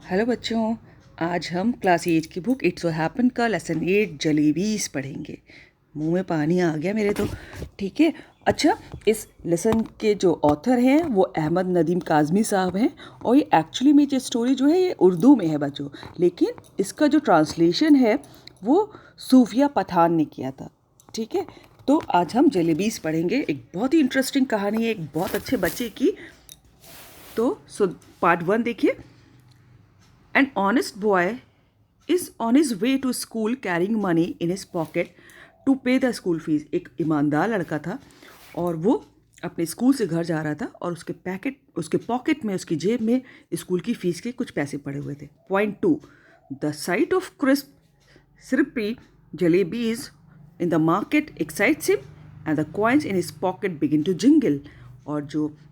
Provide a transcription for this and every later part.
Hello बच्चों, आज हम क्लास 8 की बुक इट्स सो हैपन का लेसन 8 जलेबीज पढ़ेंगे। मुंह में पानी आ गया मेरे तो। ठीक है। अच्छा, इस लेसन के जो ऑथर हैं वो अहमद नदीम काज़मी साहब हैं और ये एक्चुअली में ये स्टोरी जो है ये उर्दू में है बच्चों, लेकिन इसका जो ट्रांसलेशन है वो सूफिया पठान ने किया था। ठीक है, तो आज हम जलेबीज पढ़ेंगे। एक बहुत ही इंटरेस्टिंग कहानी है एक बहुत अच्छे बच्चे की। तो पार्ट 1 देखिए। An honest boy is on his way to school carrying money in his pocket to pay the school fees. एक ईमानदार लड़का था और वो अपने स्कूल से घर जा रहा था और उसके पॉकेट में, उसकी जेब में स्कूल की फीस के कुछ पैसे पड़े हुए थे। Point 2, the site of crisp syrupy jalebis in the market excites him and the coins in his pocket begin to jingle. और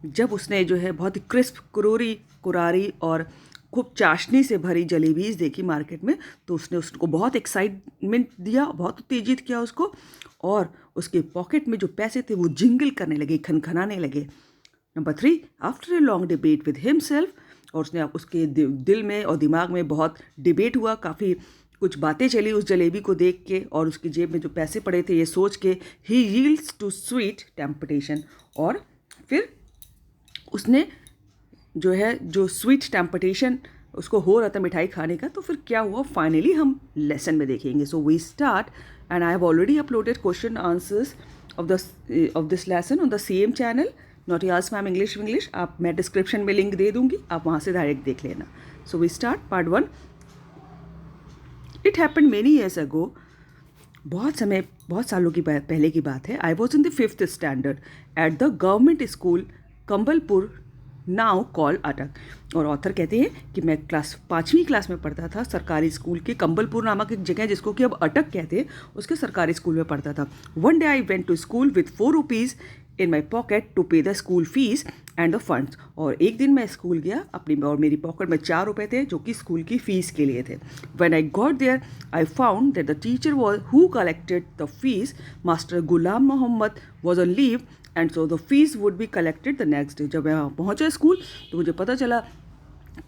जब उसने जो है बहुत ही क्रिस्प कुरारी और खूब चाशनी से भरी जलेबीज देखी मार्केट में, तो उसने उसको बहुत एक्साइटमेंट दिया, बहुत उत्तेजित किया उसको, और उसके पॉकेट में जो पैसे थे वो जिंगल करने लगे, खनखनाने लगे। Number 3, after a long debate with himself, और उसके दिल में और दिमाग में बहुत डिबेट हुआ, काफ़ी कुछ बातें चली उस जलेबी को देख के और उसकी जेब में जो पैसे पड़े थे ये सोच के। ही यील्ड्स टू स्वीट टेम्पटेशन, और फिर उसने जो स्वीट टेम्पटेशन उसको हो रहा था मिठाई खाने का, तो फिर क्या हुआ फाइनली हम लेसन में देखेंगे। So we start, and I have already uploaded question answers of this lesson on the same channel not याज मैम इंग्लिश। मैं डिस्क्रिप्शन में लिंक दे दूंगी, आप वहाँ से डायरेक्ट देख लेना। So we start part 1। It happen many years ago, बहुत सालों की पहले की बात है। I was in the 5th standard at the government school Campbellpur, now call Attock. और ऑथर कहते हैं कि मैं 5वीं क्लास में पढ़ता था सरकारी स्कूल के कंबलपुर नामक एक जगह जिसको कि अब अटक कहते हैं, उसके सरकारी स्कूल में पढ़ता था। One day I went to school with 4 rupees in my pocket to pay the school fees and the funds. और एक दिन मैं स्कूल गया और मेरी पॉकेट में 4 रुपये थे जो कि स्कूल की फ़ीस के लिए थे। When I got there I found that the teacher was who collected the fees, master Ghulam Mohammad, was on leave and so the fees would be collected the next day. जब मैं वहाँ पहुँचा स्कूल तो मुझे पता चला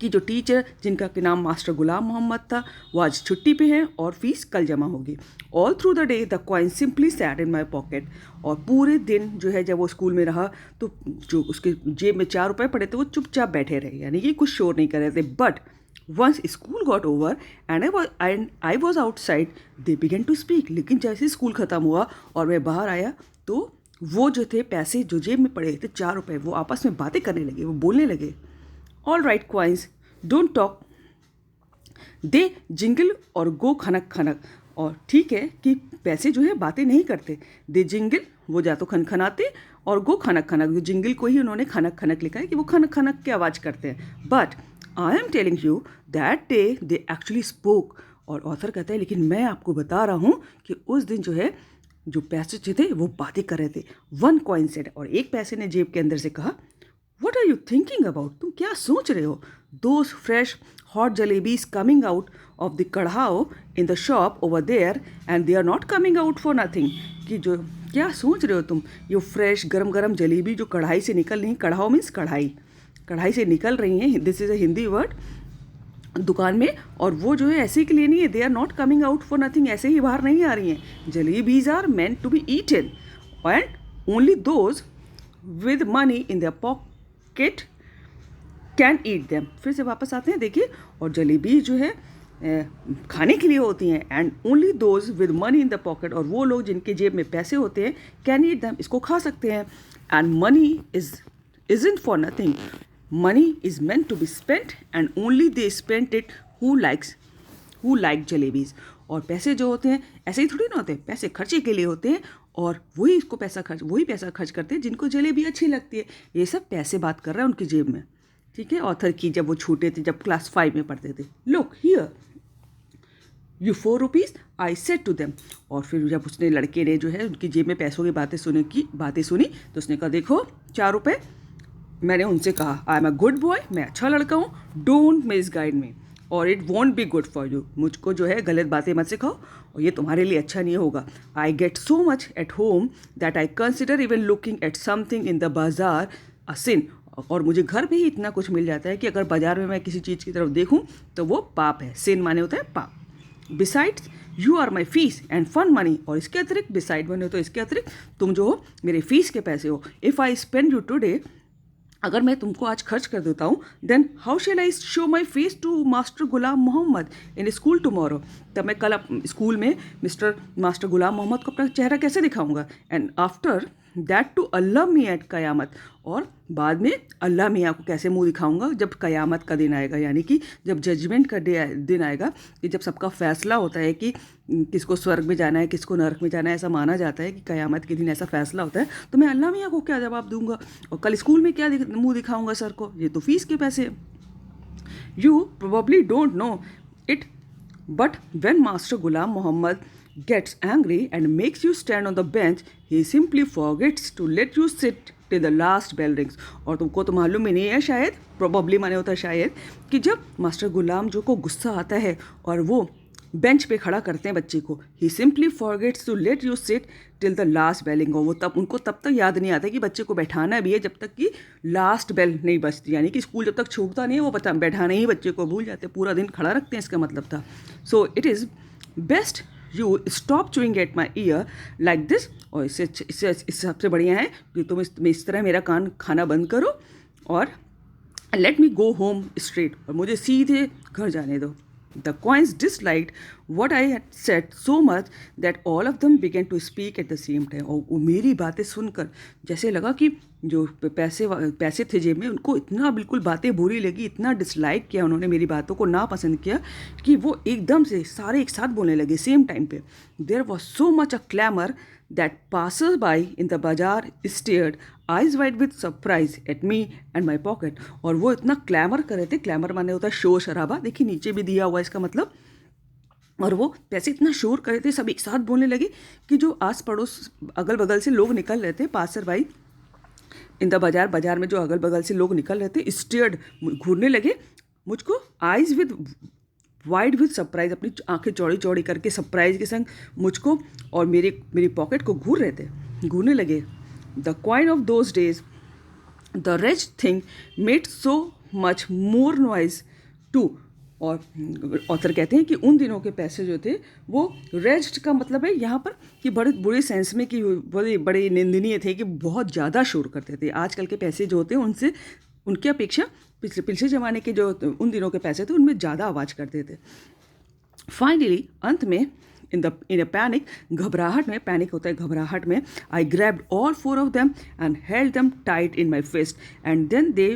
कि जो टीचर जिनका के नाम मास्टर गुलाम मोहम्मद था वो आज छुट्टी पे हैं और फीस कल जमा होगी। All through the day the coin simply sat in my pocket. और पूरे दिन जो है जब वो स्कूल में रहा तो जो उसके जेब में 4 रुपये पड़े थे वो चुपचाप बैठे रहे, यानी कि कुछ शोर नहीं कर रहे थे। But once school got over and I was outside they began to speak. लेकिन जैसे स्कूल ख़त्म हुआ और मैं बाहर आया तो वो जो थे पैसे जो जेब में पड़े थे 4 रुपये, वो आपस में बातें करने लगे, वो बोलने लगे। All right coins, don't talk, they jingle और गो खनक खनक। और ठीक है कि पैसे जो है बातें नहीं करते, दे जिंगल वो जा तो खनखनाते, और गो खनक खनक, जिंगल को ही उन्होंने खनक खनक लिखा है कि वो खनक खनक की आवाज़ करते हैं। But I am telling you that day they actually spoke. और ऑथर कहता है लेकिन मैं आपको बता रहा हूँ कि उस दिन जो है जो पैसे जो थे वो बातें कर रहे थे। वन कॉइन सेड, और एक पैसे ने जेब के अंदर से कहा, what are you thinking about, तुम क्या सोच रहे हो? Those fresh hot jalebis coming out of the kadhai in the shop over there and they are not coming out for nothing. कि जो क्या सोच रहे हो तुम, ये फ्रेश गरम गरम जलेबी जो कढ़ाई से निकल रही, कढ़ाओ मीन्स कढ़ाई से निकल रही हैं, this is a Hindi word, दुकान में, और वो जो है ऐसे के लिए नहीं है, they are not coming out for nothing, ऐसे ही बाहर नहीं आ रही हैं। Jalebis are meant to be eaten and only those with money in their pocket can eat them. फिर से वापस आते हैं, देखिए, और जलेबी जो है खाने के लिए होती हैं, and only those with money in the pocket, और वो लोग जिनके जेब में पैसे होते हैं, कैन ईट देम, इसको खा सकते हैं। And money isn't for nothing. Money is meant to be spent and only they spent it who like jalebis. और पैसे जो होते हैं ऐसे ही थोड़ी ना होते हैं, पैसे खर्चे के लिए होते हैं, और वही पैसा खर्च करते हैं जिनको जलेबी अच्छी लगती है। ये सब पैसे बात कर रहा है उनकी जेब में। ठीक है, ऑथर की जब वो छोटे थे, जब क्लास 5 में पढ़ते थे। Look here you 4 rupees I said to them. और फिर जब उसने लड़के ने जो है उनकी जेब में पैसों की बातें सुनी तो उसने कहा, देखो 4 रुपये, मैंने उनसे कहा, I am a good boy, मैं अच्छा लड़का हूँ, डोंट मिसगाइड मी और it won't be good for you, मुझको जो है गलत बातें मत सिखाओ और ये तुम्हारे लिए अच्छा नहीं होगा। I get so much at home that I consider even looking at something in the बाजार अ सिन। और मुझे घर पे ही इतना कुछ मिल जाता है कि अगर बाजार में मैं किसी चीज़ की तरफ देखूं तो वो पाप है। सिन माने होता है पाप। Besides you are my fees and fun money, और इसके अतिरिक्त बिसाइड बने हो तो इसके अतिरिक्त तुम जो हो मेरे फीस के पैसे हो। If I spend you today, अगर मैं तुमको आज खर्च कर देता हूँ, then how shall I show my face to master Ghulam Mohammad in school tomorrow, तब मैं कल स्कूल में मास्टर गुलाम मोहम्मद को अपना चेहरा कैसे दिखाऊंगा। And after that to Allah me at क़यामत, और बाद में अल्लाह मियाँ को कैसे मुंह दिखाऊंगा जब क़यामत का दिन आएगा, यानी कि जब जजमेंट का दिन आएगा, कि जब सबका फैसला होता है कि किसको स्वर्ग में जाना है किसको नरक में जाना है। ऐसा माना जाता है कि क़यामत के दिन ऐसा फैसला होता है। तो मैं अल्लाह मियाँ को क्या जवाब दूंगा, और कल स्कूल में क्या मुँह दिखाऊंगा सर को, ये तो फीस के पैसे। You probably don't know it, but when Master Ghulam Muhammad gets angry and makes you stand on the bench, he simply forgets to let you sit till the last bell rings। और तुमको तो मालूम ही नहीं है शायद, probably माने होता है शायद, कि जब मास्टर गुलाम जो को गुस्सा आता है और वो बेंच पे खड़ा करते हैं बच्चे को, he simply forgets to let you sit till the last belling. और वो उनको तब तक याद नहीं आता कि बच्चे को बैठाना भी है जब तक कि लास्ट बेल नहीं बजती, यानी कि स्कूल जब तक छूटता नहीं है वो बैठाना ही बच्चे को भूल जाते, पूरा दिन खड़ा रखते हैं, इसका मतलब था। So it is best you stop chewing at my year like this, और इससे सबसे बढ़िया है कि तुम इस तरह मेरा कान खाना बंद करो और let me go home straight, और मुझे सीधे घर जाने दो। The coins disliked what I had said so much that all of them began to speak at the same time। और वो मेरी बातें सुनकर जैसे लगा कि जो पैसे थे जेब में, उनको इतना बिल्कुल बातें बुरी लगी, इतना डिसलाइक किया उन्होंने, मेरी बातों को नापसंद किया कि वो एकदम से सारे एक साथ बोलने लगे सेम टाइम पे। There was so much a clamour that passers by in the bazaar stared eyes wide with surprise at me and my pocket। और वो इतना क्लैमर कर रहे थे, क्लैमर माने होता है शोर शराबा, देखिए नीचे भी दिया हुआ है इसका मतलब। और वो पैसे इतना शोर कर रहे थे, सब एक साथ बोलने लगे कि जो आस पड़ोस अगल बगल से लोग निकल रहे थे, पासर बाई इन द बाजार में जो अगल बगल से लोग निकल रहे थे, स्टेयर्ड घूरने लगे मुझको, आइज वाइड विद सरप्राइज, अपनी आंखें चौड़ी चौड़ी करके सरप्राइज के संग मुझको और मेरी पॉकेट को घूरने लगे। The coin of those days the rage thing made so much more noise too. और ऑथर कहते हैं कि उन दिनों के पैसे जो थे वो रेज्ड का मतलब है यहाँ पर कि बड़े बुरे सेंस में, कि बड़े निंदनीय थे, कि बहुत ज़्यादा शोर करते थे। आजकल के पैसे जो होते हैं उनसे उनकी अपेक्षा पिछले ज़माने के जो उन दिनों के पैसे थे उनमें ज़्यादा आवाज़ करते थे। फाइनली अंत में इन अ पैनिक, घबराहट में, पैनिक होता है घबराहट में, I grabbed all 4 of them and held them tight in my fist and then they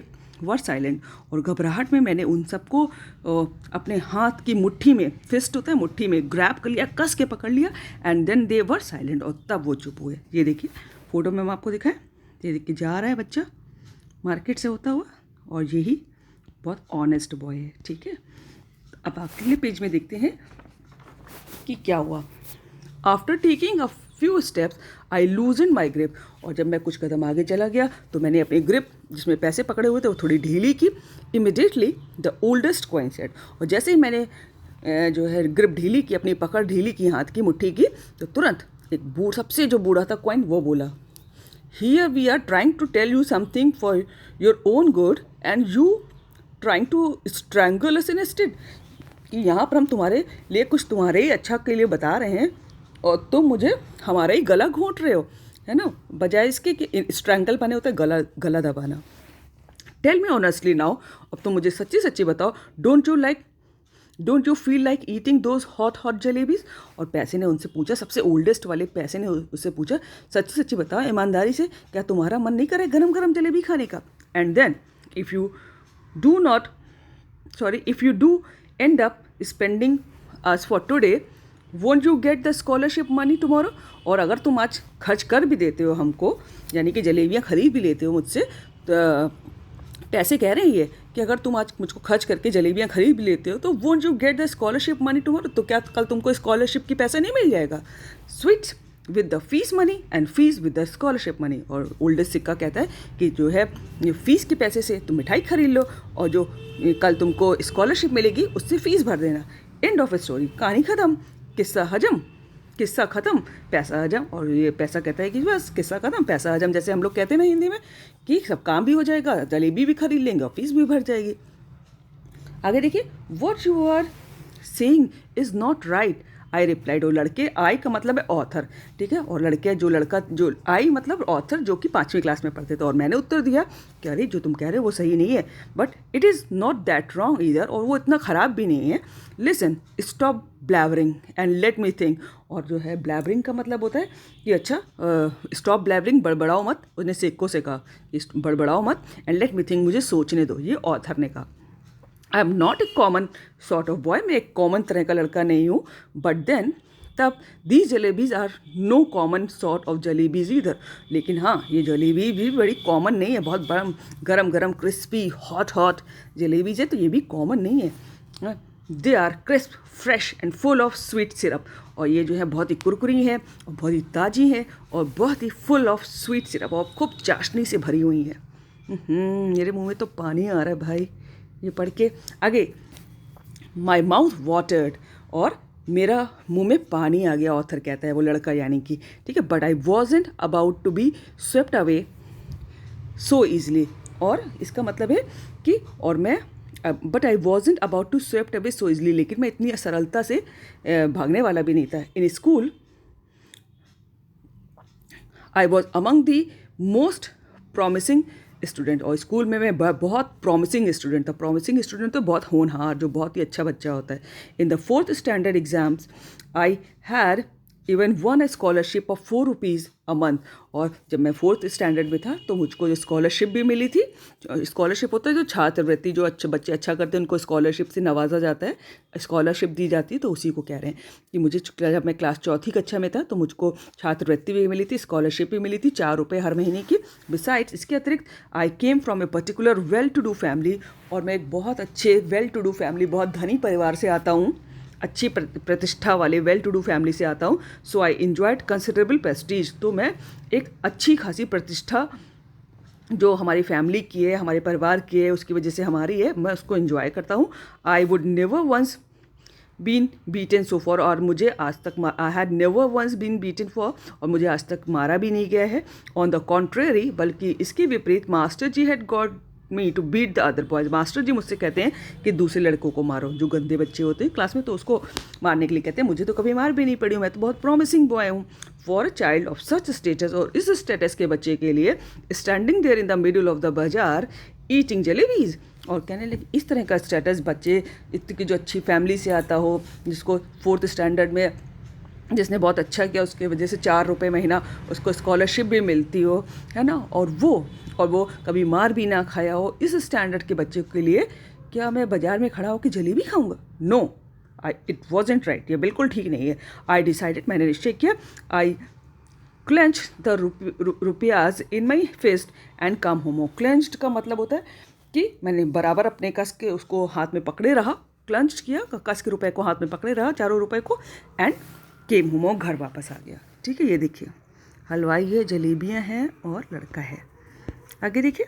were silent. और घबराहट में मैंने उन सबको अपने हाथ की मुट्ठी में, फिस्ट होता है मुट्ठी में, ग्रैब कर लिया, कस के पकड़ लिया, and then they were silent, और तब वो चुप हुए। ये देखिए फोटो में मैं आपको दिखाएं, ये देखिए जा रहा है बच्चा मार्केट से होता हुआ, और यही बहुत ऑनेस्ट बॉय है, ठीक है। अब अगले पेज में देखते हैं कि क्या हुआ। After taking a few steps I लूजन my grip. और जब मैं कुछ कदम आगे चला गया तो मैंने अपनी ग्रिप जिसमें पैसे पकड़े हुए थे वो थोड़ी ढीली की। Immediately the oldest coin said. और जैसे ही मैंने जो है ग्रिप ढीली की, अपनी पकड़ ढीली की हाथ की मुट्ठी की, तो तुरंत एक सबसे जो बूढ़ा था कॉइन वो बोला, Here we are trying to tell you something for your own good and you trying to strangle us instead। कि यहाँ पर हम तुम्हारे लिए कुछ तुम्हारे ही अच्छा के लिए बता रहे हैं और तुम मुझे हमारा ही गला घोंट रहे हो, है ना, बजाय इसके कि स्ट्रैंगल बने होता है गला दबाना। टेल मी ऑनेस्टली नाउ, अब तुम मुझे सच्ची सच्ची बताओ, don't you feel like eating those hot jalebis. और पैसे ने उनसे पूछा, सबसे ओल्डेस्ट वाले पैसे ने उससे पूछा, सच्ची सच्ची बताओ ईमानदारी से, क्या तुम्हारा मन नहीं करे गरम गरम जलेबी खाने का। And then if you do end up spending us for today, won't you get the scholarship money tomorrow. और अगर तुम आज खर्च कर भी देते हो हमको, यानी कि जलेबियाँ खरीद भी लेते हो मुझसे, तो पैसे कह रहे हैं ये कि अगर तुम आज मुझको खर्च करके जलेबियाँ खरीद भी लेते हो तो won't you get the scholarship money tomorrow, तो क्या कल तुमको स्कॉलरशिप की पैसा नहीं मिल जाएगा। Sweets with the fees money and fees with the scholarship money. और ओल्डेस्ट सिक्का कहता है कि जो है फीस के पैसे से तुम मिठाई खरीद लो और जो कल तुमको स्कॉलरशिप मिलेगी उससे फीस भर देना। एंड ऑफ स्टोरी, कहानी ख़त्म, किस्सा हजम। किस्सा ख़त्म पैसा हजम, और ये पैसा कहता है कि बस किस्सा ख़त्म पैसा हजम, जैसे हम लोग कहते हैं ना हिंदी में कि सब काम भी हो जाएगा, जलेबी भी खरीद लेंगे और फीस भी भर जाएगी। आगे देखिए, what you are saying is not right, I replied. और लड़के, आई का मतलब है ऑथर, ठीक है, और लड़के जो लड़का जो आई मतलब ऑथर जो कि 5वीं क्लास में पढ़ते थे, और मैंने उत्तर दिया कि अरे जो तुम कह रहे हो वो सही नहीं है, but it is not that wrong either, और वो इतना ख़राब भी नहीं है। Listen, stop blabbering and let me think. और जो है ब्लैबरिंग का मतलब होता है कि अच्छा स्टॉप ब्लैबरिंग, बड़बड़ाओ मत, उसने सिक्को से कहा बड़बड़ाओ मत, एंड लेट मी थिंक, मुझे सोचने दो, ये ऑथर ने कहा। I am not a common sort of boy, मैं एक कॉमन तरह का लड़का नहीं हूँ, बट देन तब these jalebis are no common sort of jalebis इधर, लेकिन हाँ ये जलेबी भी बड़ी कॉमन नहीं है, बहुत बड़ा गरम गरम क्रिस्पी हॉट हॉट जलेबीज है, तो ये भी कॉमन नहीं है। They are crisp fresh and full of sweet syrup, और ये जो है बहुत ही कुरकुरी है और बहुत ही ताज़ी है और बहुत ही फुल ऑफ स्वीट सिरप, और खूब चाशनी से भरी हुई है। मेरे मुँह में तो पानी आ रहा है भाई ये पढ़ के। आगे, माई माउथ वाटर्ड, और मेरा मुंह में पानी आ गया, ऑथर कहता है, वो लड़का यानी कि, ठीक है, but I wasn't about to be swept away so easily, और इसका मतलब है कि और मैं but I wasn't about to swept away so easily, लेकिन मैं इतनी सरलता से भागने वाला भी नहीं था। In school I was among the most promising student, और स्कूल में मैं बहुत प्रॉमिसिंग स्टूडेंट था। प्रॉमिसिंग स्टूडेंट तो बहुत होनहार, जो बहुत ही अच्छा बच्चा होता है। In the 4th standard exams I had even one scholarship of 4 rupees a month, और जब मैं 4th स्टैंडर्ड में था तो मुझको जो स्कॉलरशिप भी मिली थी, स्कॉलरशिप होता है जो छात्रवृत्ति, जो अच्छे बच्चे अच्छा करते हैं उनको स्कॉलरशिप से नवाजा जाता है, स्कॉलरशिप दी जाती है, तो उसी को कह रहे हैं कि मुझे जब मैं क्लास 4th कक्षा में था तो मुझको छात्रवृत्ति भी मिली थी, स्कॉलरशिप भी मिली थी 4 रुपये हर महीने की। बिसाइड्स, इसके अतिरिक्त I came from a particular well to do family, और मैं एक बहुत अच्छे वेल टू डू फैमिली, बहुत धनी परिवार से आता हूँ, अच्छी प्रतिष्ठा वाले वेल टू डू फैमिली से आता हूँ। सो आई इन्जॉयड कंसिडरेबल प्रेस्टीज, तो मैं एक अच्छी खासी प्रतिष्ठा जो हमारी फैमिली की है, हमारे परिवार की है, उसकी वजह से हमारी है, मैं उसको इन्जॉय करता हूँ। I would never once been beaten so far, और मुझे आज तक I had never once been beaten far, और मुझे आज तक मारा भी नहीं गया है। ऑन द कॉन्ट्रेरी, बल्कि इसके विपरीत, master ji had got me to beat the other boys, master ji मुझसे कहते हैं कि दूसरे लड़कों को मारो, जो गंदे बच्चे होते हैं क्लास में, तो उसको मारने के लिए कहते हैं। मुझे तो कभी मार भी नहीं पड़ी हूँ, मैं तो बहुत प्रॉमिसिंग बॉय हूँ। For a child of such status, और इस स्टेटस के बच्चे के लिए, standing there in the middle of the bazaar eating jalebis, और कहने लगे इस तरह का स्टेटस बच्चे इतनी जो अच्छी फैमिली से आता हो, जिसको 4th स्टैंडर्ड में जिसने बहुत अच्छा किया उसके वजह से 4 रुपये महीना उसको स्कॉलरशिप भी मिलती हो, है ना, और वो कभी मार भी ना खाया हो, इस स्टैंडर्ड के बच्चे के लिए क्या मैं बाज़ार में खड़ा होकर जलेबी खाऊंगा? नो, इट वॉजेंट राइट, ये बिल्कुल ठीक नहीं है। आई डिसाइडेड, मैंने निश्चय किया। I clench the rupees in my fist and come home. Clenched का मतलब होता है कि मैंने बराबर अपने कस के उसको हाथ में पकड़े रहा, क्लंच किया, कस के रुपए को हाथ में पकड़े रहा, 4 रुपए को, एंड केम होमो, घर वापस आ गया। ठीक है, ये देखिए हलवाई है, जलेबियाँ हैं और लड़का है। आगे देखिए,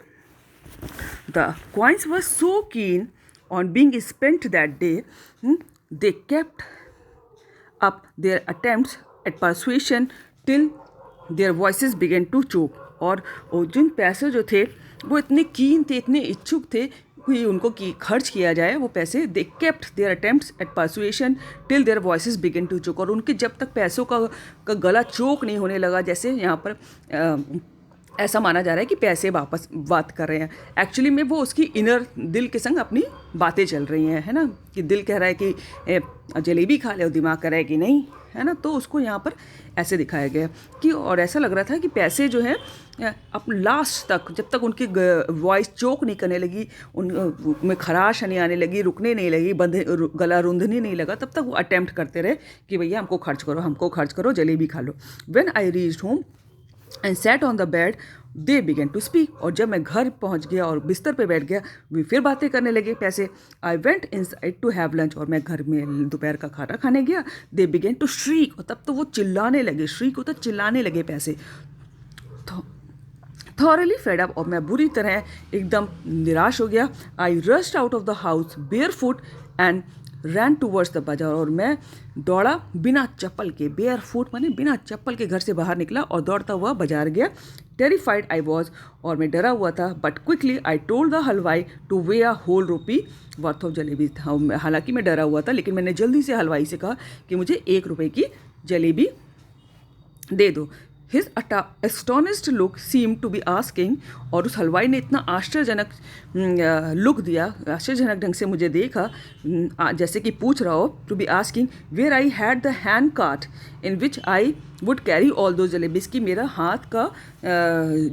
the coins were so keen on being spent that day, they kept up their attempts at persuasion till their voices began to choke, और जिन पैसे जो थे वो इतने कीन थे, इतने इच्छुक थे कि उनको खर्च किया जाए वो पैसे। They kept their attempts at persuasion till their voices begin to choke, और उनके जब तक पैसों का गला चोक नहीं होने लगा, जैसे यहाँ पर ऐसा माना जा रहा है कि पैसे वापस बात कर रहे हैं, एक्चुअली में वो उसकी इनर दिल के संग अपनी बातें चल रही हैं, है ना, कि दिल कह रहा है कि जलेबी खा ले, और दिमाग कह रहा है कि नहीं, है ना, तो उसको यहाँ पर ऐसे दिखाया गया कि, और ऐसा लग रहा था कि पैसे जो है अब लास्ट तक, जब तक उनकी वॉइस चोक नहीं करने लगी, उनमें खराश नहीं आने लगी, रुकने नहीं लगी, गला रुंधने नहीं लगा, तब तक वो अटेम्प्ट करते रहे कि भैया हमको खर्च करो, जलेबी खा लो। When I reached home and sat on the bed they began to speak, और जब मैं घर पहुंच गया और बिस्तर पे बैठ गया, वे फिर बातें करने लगे पैसे। I went inside to have lunch, और मैं घर में दोपहर का खाना खाने गया। दे बिगेन टू श्रीक, और तब तो वो चिल्लाने लगे, श्रीक होता चिल्लाने लगे पैसे। थॉरली फेड अप, और मैं बुरी तरह एकदम निराश हो गया। I rushed out of the house bare foot and ran towards the bazaar, और मैं दौड़ा बिना चप्पल के, बेयर फुट माने बिना चप्पल के घर से बाहर निकला और दौड़ता हुआ बाजार गया। टेरिफाइड आई वॉज, और मैं डरा हुआ था, but quickly I told the halwai to weigh a whole rupee worth of jalebi. हालांकि मैं डरा हुआ था, लेकिन मैंने जल्दी से हलवाई से कहा कि मुझे 1 रुपये की जलेबी दे दो। His astonished look seem to be asking, और उस हलवाई ने इतना आश्चर्यजनक लुक दिया, आश्चर्यजनक ढंग से मुझे देखा, जैसे कि पूछ रहा हो, to be asking where I had the hand cart in which I would carry all those jalebis, की मेरा हाथ का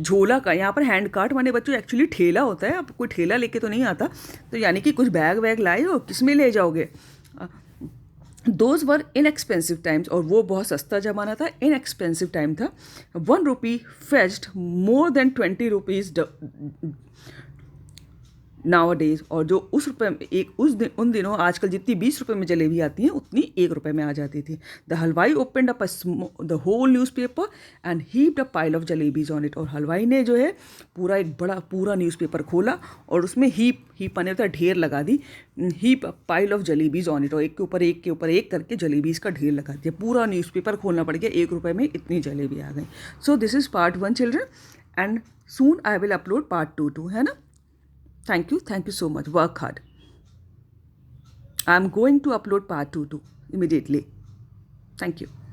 झोला का, यहाँ पर हैंड कार्ट माने बच्चों एक्चुअली ठेला होता है, अब कोई ठेला लेके तो नहीं आता, तो यानी कि कुछ बैग वैग लाए हो, किस में ले जाओगे। दोज वर इनएक्सपेंसिव टाइम्स, और वो बहुत सस्ता ज़माना था, इनएक्सपेंसिव टाइम था। 1 rupee fetched more than 20 rupees nowadays, और जो उस रुपये में उन दिनों आजकल जितनी 20 रुपये में जलेबी आती हैं उतनी 1 रुपये में आ जाती थी। The halwai opened up the whole newspaper and heaped a pile of jalebis on it, और हलवाई ने जो है पूरा न्यूज़पेपर खोला और उसमें हीप माने होता है ढेर लगा दी, heap pile of jalebis on it, और एक के ऊपर एक करके जलेबीज का ढेर लगा दिया। पूरा न्यूज़पेपर खोलना पड़ गया, 1 रुपये में इतनी जलेबी आ गई। So this is part 1 children, and soon I will upload part 2 है ना। Thank you so much. Work hard. I'm going to upload part 2 too immediately. Thank you.